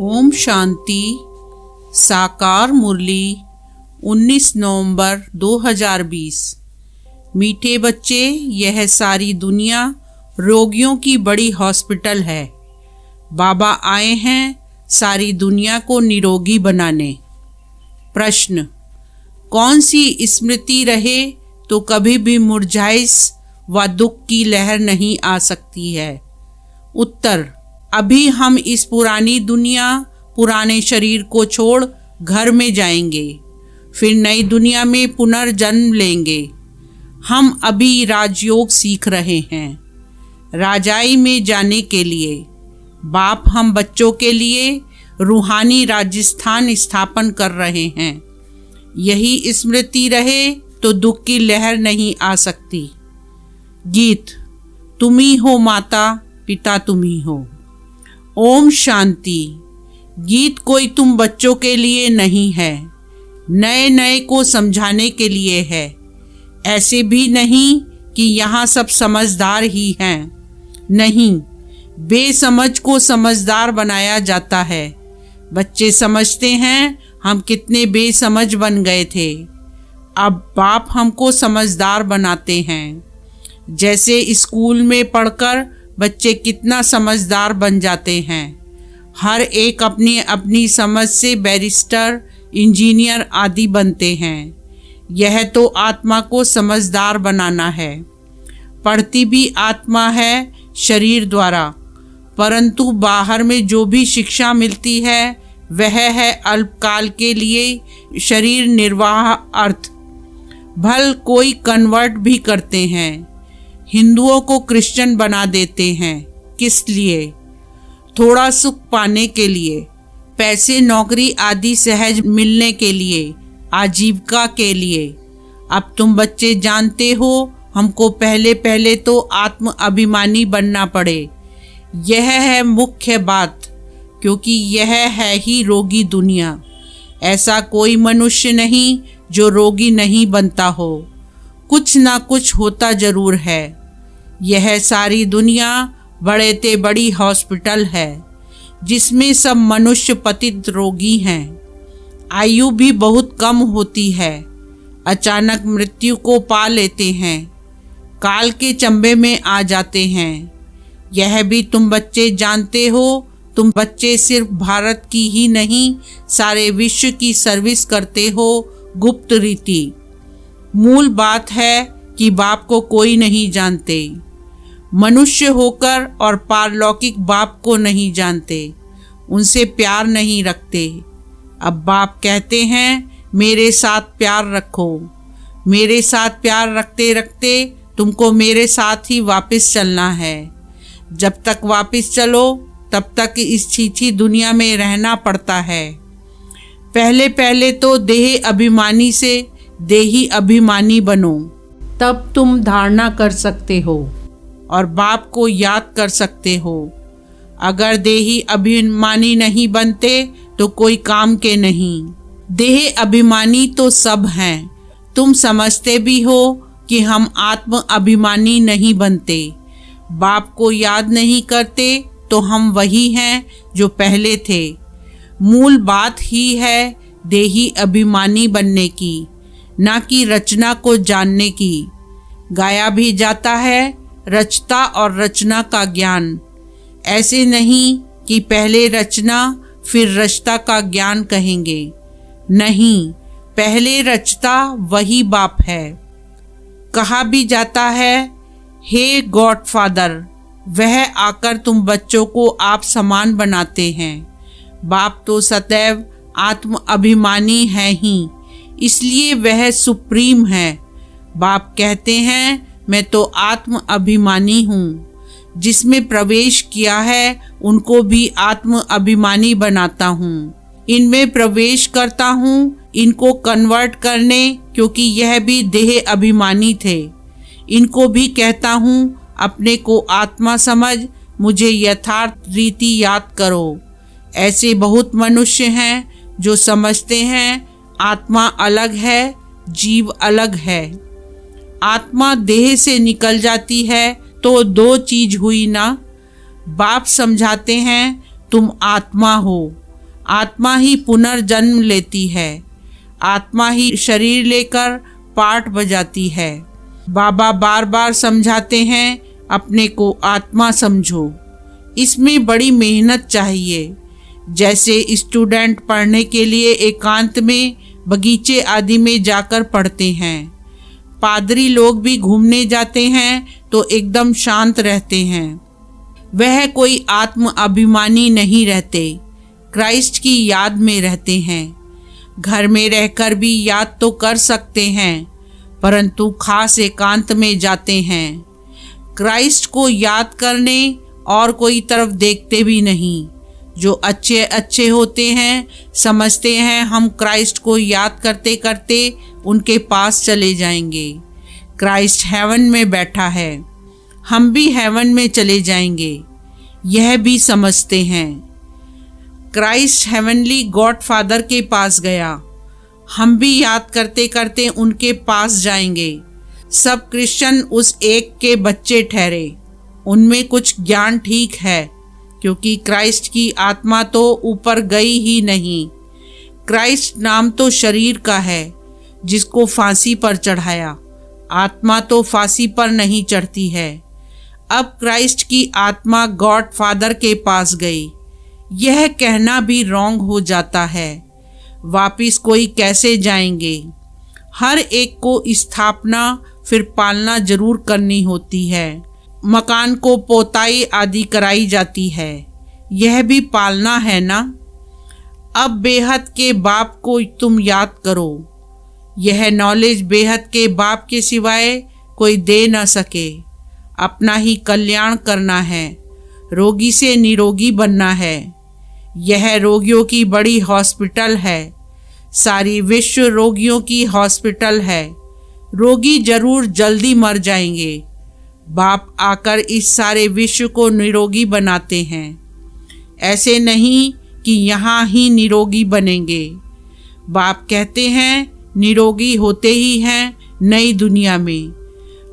ओम शांति। साकार मुरली 19 नवंबर 2020। मीठे बच्चे, यह सारी दुनिया रोगियों की बड़ी हॉस्पिटल है। बाबा आए हैं सारी दुनिया को निरोगी बनाने। प्रश्न: कौन सी स्मृति रहे तो कभी भी मुरझाइश व दुख की लहर नहीं आ सकती है? उत्तर: अभी हम इस पुरानी दुनिया, पुराने शरीर को छोड़ घर में जाएंगे, फिर नई दुनिया में पुनर्जन्म लेंगे। हम अभी राजयोग सीख रहे हैं राजाई में जाने के लिए। बाप हम बच्चों के लिए रूहानी राजस्थान स्थापन कर रहे हैं। यही स्मृति रहे तो दुख की लहर नहीं आ सकती। गीत: तुम ही हो माता पिता, तुम ही हो। ओम शांति। गीत कोई तुम बच्चों के लिए नहीं है, नए नए को समझाने के लिए है। ऐसे भी नहीं कि यहाँ सब समझदार ही हैं। नहीं, बेसमझ को समझदार बनाया जाता है। बच्चे समझते हैं हम कितने बेसमझ बन गए थे। अब बाप हमको समझदार बनाते हैं। जैसे स्कूल में पढ़कर बच्चे कितना समझदार बन जाते हैं। हर एक अपनी अपनी समझ से बैरिस्टर, इंजीनियर आदि बनते हैं। यह तो आत्मा को समझदार बनाना है। पढ़ती भी आत्मा है शरीर द्वारा, परंतु बाहर में जो भी शिक्षा मिलती है वह है अल्पकाल के लिए शरीर निर्वाह अर्थ। भल कोई कन्वर्ट भी करते हैं, हिंदुओं को क्रिश्चियन बना देते हैं। किस लिए? थोड़ा सुख पाने के लिए, पैसे नौकरी आदि सहज मिलने के लिए, आजीविका के लिए। अब तुम बच्चे जानते हो हमको पहले पहले तो आत्म अभिमानी बनना पड़े। यह है मुख्य बात, क्योंकि यह है ही रोगी दुनिया। ऐसा कोई मनुष्य नहीं जो रोगी नहीं बनता हो। कुछ ना कुछ होता जरूर है। यह सारी दुनिया बड़े ते बड़ी हॉस्पिटल है, जिसमें सब मनुष्य पतित रोगी हैं। आयु भी बहुत कम होती है, अचानक मृत्यु को पा लेते हैं, काल के चंबे में आ जाते हैं। यह भी तुम बच्चे जानते हो। तुम बच्चे सिर्फ भारत की ही नहीं, सारे विश्व की सर्विस करते हो गुप्त रीति। मूल बात है कि बाप को कोई नहीं जानते। मनुष्य होकर और पारलौकिक बाप को नहीं जानते, उनसे प्यार नहीं रखते। अब बाप कहते हैं मेरे साथ प्यार रखो। मेरे साथ प्यार रखते रखते तुमको मेरे साथ ही वापस चलना है। जब तक वापस चलो तब तक इस छीछी दुनिया में रहना पड़ता है। पहले पहले तो देह अभिमानी से देही अभिमानी बनो, तब तुम धारणा कर सकते हो और बाप को याद कर सकते हो। अगर देही अभिमानी नहीं बनते तो कोई काम के नहीं। देह अभिमानी तो सब हैं। तुम समझते भी हो कि हम आत्म अभिमानी नहीं बनते। बाप को याद नहीं करते तो हम वही हैं जो पहले थे। मूल बात ही है देही अभिमानी बनने की, ना कि रचना को जानने की। गाया भी जाता है रचता और रचना का ज्ञान। ऐसे नहीं कि पहले रचना फिर रचता का ज्ञान कहेंगे। नहीं, पहले रचता वही बाप है। कहा भी जाता है हे गॉड फादर, वह आकर तुम बच्चों को आप समान बनाते हैं। बाप तो सदैव आत्म अभिमानी है ही, इसलिए वह सुप्रीम है। बाप कहते हैं मैं तो आत्म अभिमानी हूँ। जिसमें प्रवेश किया है उनको भी आत्म अभिमानी बनाता हूँ। इनमें प्रवेश करता हूँ इनको कन्वर्ट करने, क्योंकि यह भी देह अभिमानी थे। इनको भी कहता हूँ अपने को आत्मा समझ, मुझे यथार्थ रीति याद करो। ऐसे बहुत मनुष्य हैं जो समझते हैं आत्मा अलग है, जीव अलग है। आत्मा देह से निकल जाती है तो दो चीज हुई ना। बाप समझाते हैं तुम आत्मा हो, आत्मा ही पुनर्जन्म लेती है, आत्मा ही शरीर लेकर पाठ बजाती है। बाबा बार बार समझाते हैं, अपने को आत्मा समझो। इसमें बड़ी मेहनत चाहिए। जैसे स्टूडेंट पढ़ने के लिए एकांत में बगीचे आदि में जाकर पढ़ते हैं। पादरी लोग भी घूमने जाते हैं तो एकदम शांत रहते हैं। वह कोई आत्म अभिमानी नहीं रहते, क्राइस्ट की याद में रहते हैं। घर में रहकर भी याद तो कर सकते हैं, परंतु खास एकांत में जाते हैं। क्राइस्ट को याद करने और कोई तरफ देखते भी नहीं। जो अच्छे अच्छे होते हैं समझते हैं हम क्राइस्ट को याद करते करते उनके पास चले जाएंगे। क्राइस्ट हेवन में बैठा है, हम भी हेवन में चले जाएंगे, यह भी समझते हैं। क्राइस्ट हेवनली गॉड फादर के पास गया, हम भी याद करते करते उनके पास जाएंगे। सब क्रिश्चियन उस एक के बच्चे ठहरे। उनमें कुछ ज्ञान ठीक है, क्योंकि क्राइस्ट की आत्मा तो ऊपर गई ही नहीं। क्राइस्ट नाम तो शरीर का है जिसको फांसी पर चढ़ाया, आत्मा तो फांसी पर नहीं चढ़ती है। अब क्राइस्ट की आत्मा गॉड फादर के पास गई, यह कहना भी रॉन्ग हो जाता है। वापिस कोई कैसे जाएंगे? हर एक को स्थापना फिर पालना जरूर करनी होती है। मकान को पोताई आदि कराई जाती है, यह भी पालना है ना। अब बेहद के बाप को तुम याद करो। यह नॉलेज बेहद के बाप के सिवाय कोई दे न सके। अपना ही कल्याण करना है, रोगी से निरोगी बनना है। यह रोगियों की बड़ी हॉस्पिटल है, सारी विश्व रोगियों की हॉस्पिटल है। रोगी जरूर जल्दी मर जाएंगे, बाप आकर इस सारे विश्व को निरोगी बनाते हैं। ऐसे नहीं कि यहाँ ही निरोगी बनेंगे। बाप कहते हैं निरोगी होते ही हैं नई दुनिया में,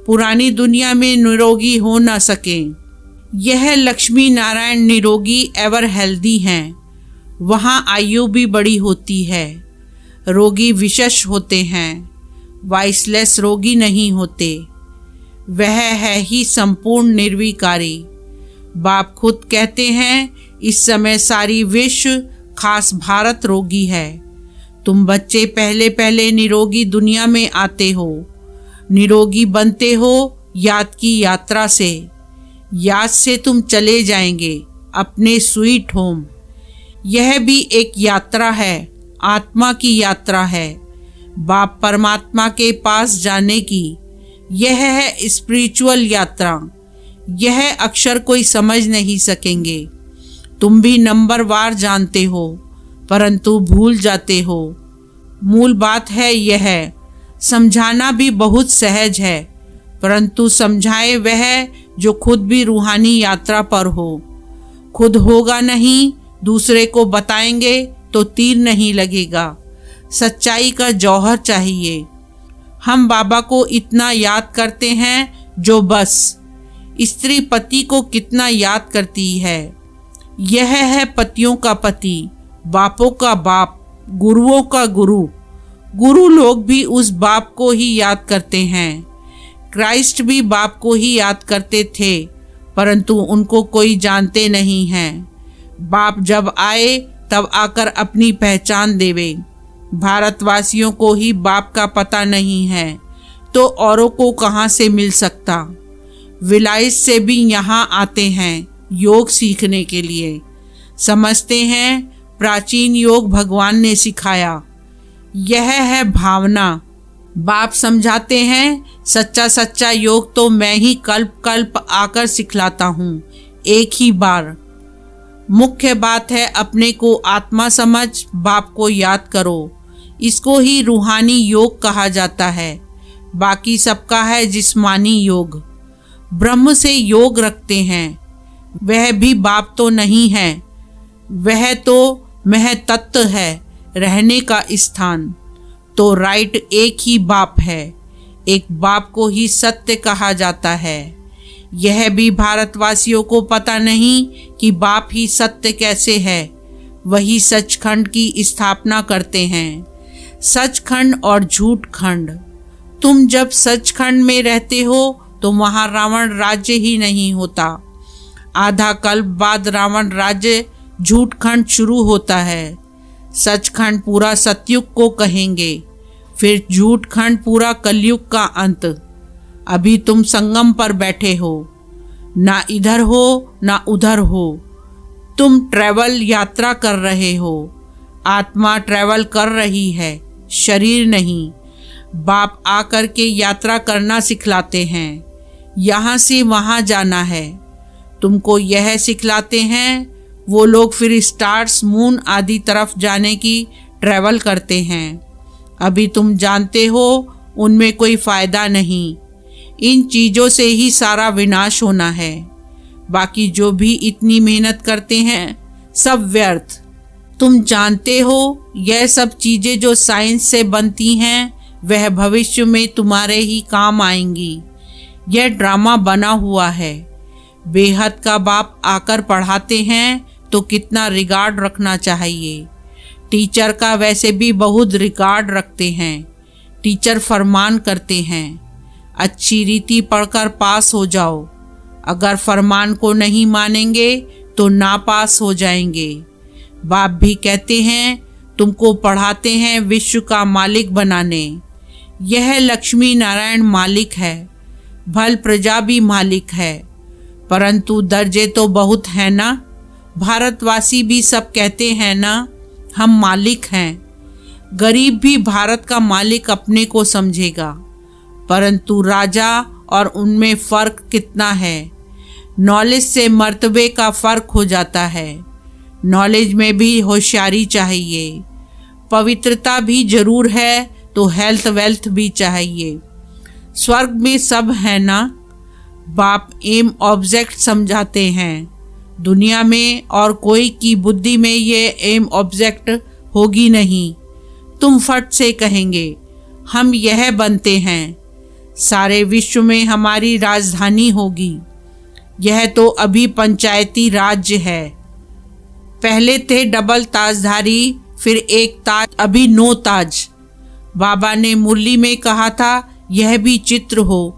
पुरानी दुनिया में निरोगी हो ना सके। यह लक्ष्मी नारायण निरोगी एवर हेल्दी हैं, वहाँ आयु भी बड़ी होती है। रोगी विशेष होते हैं, वाइसलेस रोगी नहीं होते। वह है ही संपूर्ण निर्विकारी। बाप खुद कहते हैं इस समय सारी विश्व खास भारत रोगी है। तुम बच्चे पहले पहले निरोगी दुनिया में आते हो, निरोगी बनते हो याद की यात्रा से। याद से तुम चले जाएंगे अपने स्वीट होम। यह भी एक यात्रा है, आत्मा की यात्रा है, बाप परमात्मा के पास जाने की। यह है स्पिरिचुअल यात्रा। यह अक्षर कोई समझ नहीं सकेंगे। तुम भी नंबरवार जानते हो, परंतु भूल जाते हो। मूल बात है यह, समझाना भी बहुत सहज है, परंतु समझाए वह जो खुद भी रूहानी यात्रा पर हो। खुद होगा नहीं, दूसरे को बताएंगे तो तीर नहीं लगेगा। सच्चाई का जौहर चाहिए। हम बाबा को इतना याद करते हैं जो बस। स्त्री पति को कितना याद करती है। यह है पतियों का पति, बापों का बाप, गुरुओं का गुरु। गुरु लोग भी उस बाप को ही याद करते हैं। क्राइस्ट भी बाप को ही याद करते थे, परंतु उनको कोई जानते नहीं हैं। बाप जब आए तब आकर अपनी पहचान देवे। भारतवासियों को ही बाप का पता नहीं है तो औरों को कहाँ से मिल सकता। विलायत से भी यहाँ आते हैं योग सीखने के लिए। समझते हैं प्राचीन योग भगवान ने सिखाया। यह है भावना। बाप समझाते हैं सच्चा सच्चा योग तो मैं ही कल्प कल्प आकर सिखलाता हूँ, एक ही बार। मुख्य बात है अपने को आत्मा समझ, बाप को याद करो। इसको ही रूहानी योग कहा जाता है। बाकी सबका है जिस्मानी योग। ब्रह्म से योग रखते हैं, वह भी बाप तो नहीं है, वह तो मह तत्व है, रहने का स्थान। तो राइट एक ही बाप है, एक बाप को ही सत्य कहा जाता है। यह भी भारतवासियों को पता नहीं कि बाप ही सत्य कैसे है। वही सचखंड की स्थापना करते हैं। सचखंड और झूठखंड। तुम जब सचखंड में रहते हो तो वहाँ रावण राज्य ही नहीं होता। आधा कल्प बाद रावण राज्य झूठखंड शुरू होता है। सचखंड पूरा सतयुग को कहेंगे, फिर झूठखंड पूरा कलयुग का अंत। अभी तुम संगम पर बैठे हो, ना इधर हो ना उधर हो। तुम ट्रैवल यात्रा कर रहे हो। आत्मा ट्रैवल कर रही है, शरीर नहीं। बाप आकर के यात्रा करना सिखलाते हैं। यहाँ से वहाँ जाना है, तुमको यह सिखलाते हैं। वो लोग फिर स्टार्स, मून आदि तरफ जाने की ट्रैवल करते हैं। अभी तुम जानते हो उनमें कोई फ़ायदा नहीं। इन चीज़ों से ही सारा विनाश होना है। बाकी जो भी इतनी मेहनत करते हैं सब व्यर्थ। तुम जानते हो यह सब चीज़ें जो साइंस से बनती हैं वह भविष्य में तुम्हारे ही काम आएंगी। यह ड्रामा बना हुआ है। बेहद का बाप आकर पढ़ाते हैं तो कितना रिगार्ड रखना चाहिए। टीचर का वैसे भी बहुत रिगार्ड रखते हैं। टीचर फरमान करते हैं, अच्छी रीति पढ़कर पास हो जाओ। अगर फरमान को नहीं मानेंगे तो नापास हो जाएंगे। बाप भी कहते हैं तुमको पढ़ाते हैं विश्व का मालिक बनाने। यह लक्ष्मी नारायण मालिक है, भल प्रजा भी मालिक है, परंतु दर्जे तो बहुत है ना। भारतवासी भी सब कहते हैं ना हम मालिक हैं। गरीब भी भारत का मालिक अपने को समझेगा, परंतु राजा और उनमें फ़र्क कितना है। नॉलेज से मर्तबे का फ़र्क हो जाता है। नॉलेज में भी होशियारी चाहिए। पवित्रता भी जरूर है तो हेल्थ वेल्थ भी चाहिए। स्वर्ग में सब है ना। बाप एम ऑब्जेक्ट समझाते हैं। दुनिया में और कोई की बुद्धि में ये एम ऑब्जेक्ट होगी नहीं। तुम फट से कहेंगे हम यह बनते हैं, सारे विश्व में हमारी राजधानी होगी। यह तो अभी पंचायती राज्य है। पहले थे डबल ताजधारी, फिर एक ताज, अभी 9 ताज। बाबा ने मुरली में कहा था यह भी चित्र हो।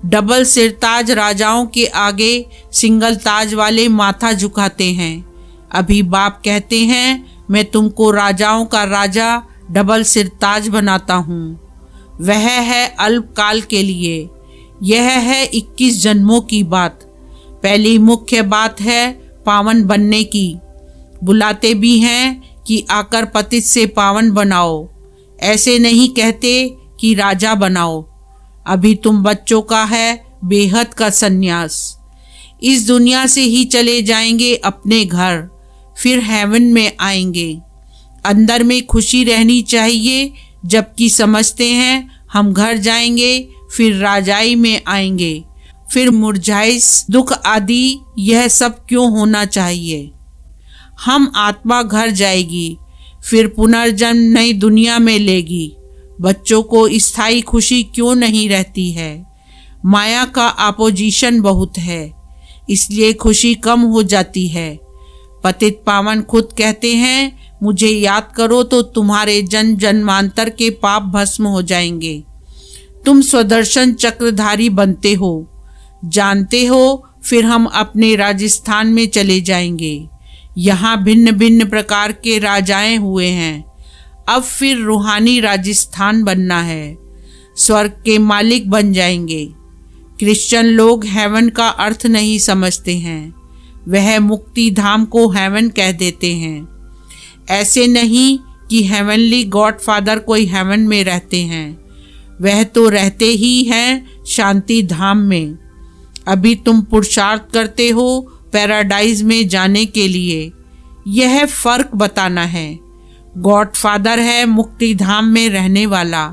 डबल सिरताज राजाओं के आगे सिंगल ताज वाले माथा झुकाते हैं। अभी बाप कहते हैं मैं तुमको राजाओं का राजा डबल सिरताज बनाता हूँ। वह है अल्पकाल के लिए। यह है 21 जन्मों की बात। पहली मुख्य बात है पावन बनने की। बुलाते भी हैं कि आकर पतित से पावन बनाओ। ऐसे नहीं कहते कि राजा बनाओ। अभी तुम बच्चों का है बेहद का सन्यास। इस दुनिया से ही चले जाएंगे अपने घर, फिर हेवन में आएंगे। अंदर में खुशी रहनी चाहिए, जबकि समझते हैं हम घर जाएंगे फिर राजाई में आएंगे, फिर मुरझाइश दुख आदि। यह सब क्यों होना चाहिए। हम आत्मा घर जाएगी, फिर पुनर्जन्म नई दुनिया में लेगी। बच्चों को स्थायी खुशी क्यों नहीं रहती है। माया का अपोजिशन बहुत है, इसलिए खुशी कम हो जाती है। पतित पावन खुद कहते हैं मुझे याद करो तो तुम्हारे जन्म जन्मांतर के पाप भस्म हो जाएंगे। तुम स्वदर्शन चक्रधारी बनते हो, जानते हो। फिर हम अपने राजस्थान में चले जाएंगे। यहाँ भिन्न भिन्न प्रकार के राजाएं हुए हैं। अब फिर रूहानी राजस्थान बनना है। स्वर्ग के मालिक बन जाएंगे। क्रिश्चियन लोग हेवन का अर्थ नहीं समझते हैं। वह मुक्ति धाम को हेवन कह देते हैं। ऐसे नहीं कि हेवनली गॉड फादर कोई हेवन में रहते हैं। वह तो रहते ही हैं शांति धाम में। अभी तुम पुरुषार्थ करते हो पैराडाइज में जाने के लिए। यह फर्क बताना है। गॉड फादर है मुक्ति धाम में रहने वाला।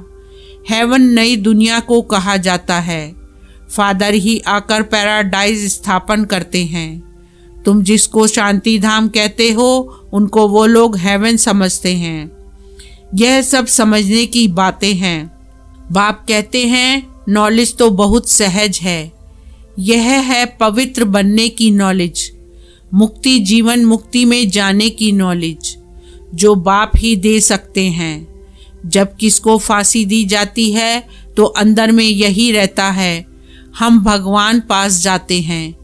हेवन नई दुनिया को कहा जाता है। फादर ही आकर पैराडाइज स्थापन करते हैं। तुम जिसको शांति धाम कहते हो उनको वो लोग हेवन समझते हैं। यह सब समझने की बातें हैं। बाप कहते हैं नॉलेज तो बहुत सहज है। यह है पवित्र बनने की नॉलेज। मुक्ति जीवन मुक्ति में जाने की नॉलेज जो बाप ही दे सकते हैं। जब किसको फांसी दी जाती है तो अंदर में यही रहता है, हम भगवान पास जाते हैं।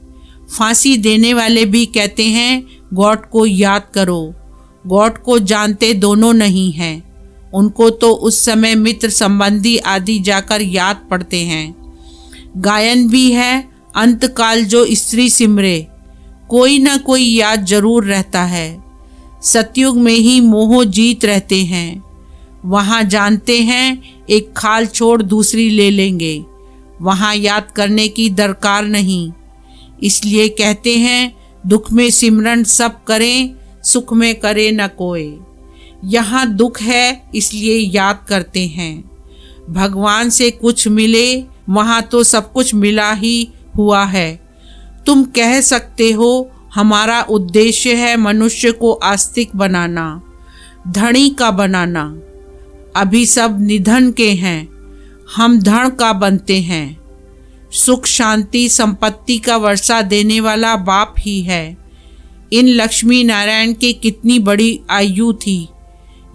फांसी देने वाले भी कहते हैं गॉड को याद करो। गॉड को जानते दोनों नहीं हैं, उनको तो उस समय मित्र संबंधी आदि जाकर याद पड़ते हैं। गायन भी है, अंतकाल जो स्त्री सिमरे, कोई ना कोई याद जरूर रहता है। सतयुग में ही मोह जीत रहते हैं, वहाँ जानते हैं एक खाल छोड़ दूसरी ले लेंगे, वहाँ याद करने की दरकार नहीं। इसलिए कहते हैं दुख में सिमरन सब करें, सुख में करे न कोई। यहाँ दुख है इसलिए याद करते हैं। भगवान से कुछ मिले वहाँ तो सब कुछ मिला ही हुआ है। तुम कह सकते हो हमारा उद्देश्य है मनुष्य को आस्तिक बनाना, धनी का बनाना। अभी सब निधन के हैं, हम धन का बनते हैं। सुख शांति संपत्ति का वर्षा देने वाला बाप ही है। इन लक्ष्मी नारायण की कितनी बड़ी आयु थी,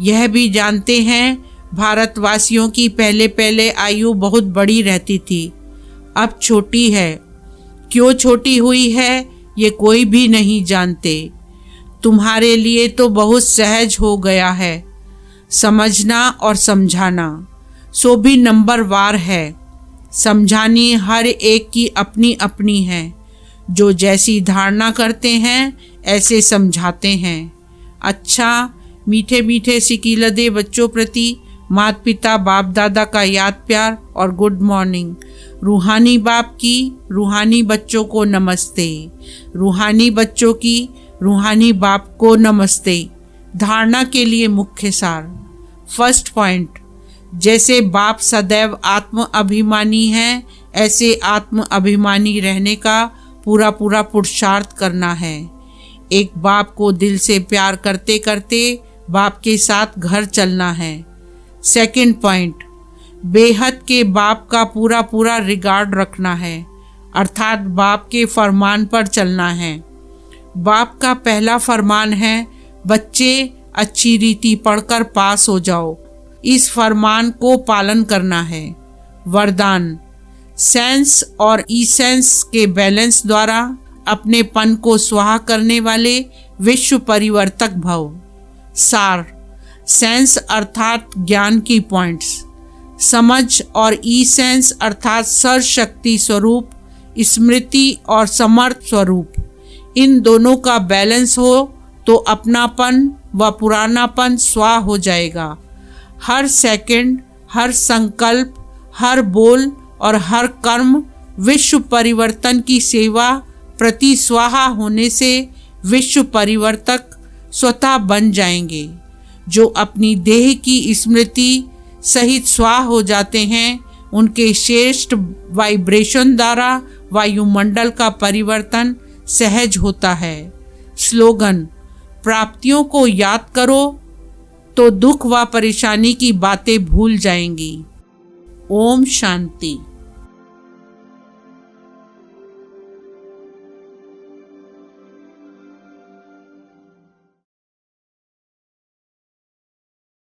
यह भी जानते हैं। भारतवासियों की पहले पहले आयु बहुत बड़ी रहती थी, अब छोटी है। क्यों छोटी हुई है ये कोई भी नहीं जानते। तुम्हारे लिए तो बहुत सहज हो गया है समझना और समझाना, सो भी नंबर वार है। समझानी हर एक की अपनी अपनी है, जो जैसी धारणा करते हैं ऐसे समझाते हैं। अच्छा, मीठे मीठे सिकीलदे बच्चों प्रति माता पिता बाप दादा का याद प्यार और गुड मॉर्निंग। रूहानी बाप की रूहानी बच्चों को नमस्ते, रूहानी बच्चों की रूहानी बाप को नमस्ते। धारणा के लिए मुख्य सार। फर्स्ट पॉइंट, जैसे बाप सदैव आत्म अभिमानी है, ऐसे आत्म अभिमानी रहने का पूरा पूरा पुरुषार्थ करना है। एक बाप को दिल से प्यार करते करते बाप के साथ घर चलना है। सेकंड पॉइंट, बेहद के बाप का पूरा पूरा रिगार्ड रखना है, अर्थात बाप के फरमान पर चलना है। बाप का पहला फरमान है बच्चे अच्छी रीति पढ़कर पास हो जाओ, इस फरमान को पालन करना है। वरदान, सेंस और ई सेंस के बैलेंस द्वारा अपने पन को स्वाहा करने वाले विश्व परिवर्तक भव। सार, सेंस अर्थात ज्ञान की पॉइंट्स, समझ और ई सेंस अर्थात सर्वशक्ति स्वरूप, स्मृति और समर्थ स्वरूप। इन दोनों का बैलेंस हो तो अपनापन व पुरानापन स्वाह हो जाएगा। हर सेकंड, हर संकल्प, हर बोल और हर कर्म विश्व परिवर्तन की सेवा प्रति स्वाहा होने से विश्व परिवर्तक स्वतः बन जाएंगे। जो अपनी देह की स्मृति सहित स्वाह हो जाते हैं, उनके श्रेष्ठ वाइब्रेशन द्वारा वायुमंडल का परिवर्तन सहज होता है। स्लोगन, प्राप्तियों को याद करो तो दुख व परेशानी की बातें भूल जाएंगी। ओम शांति।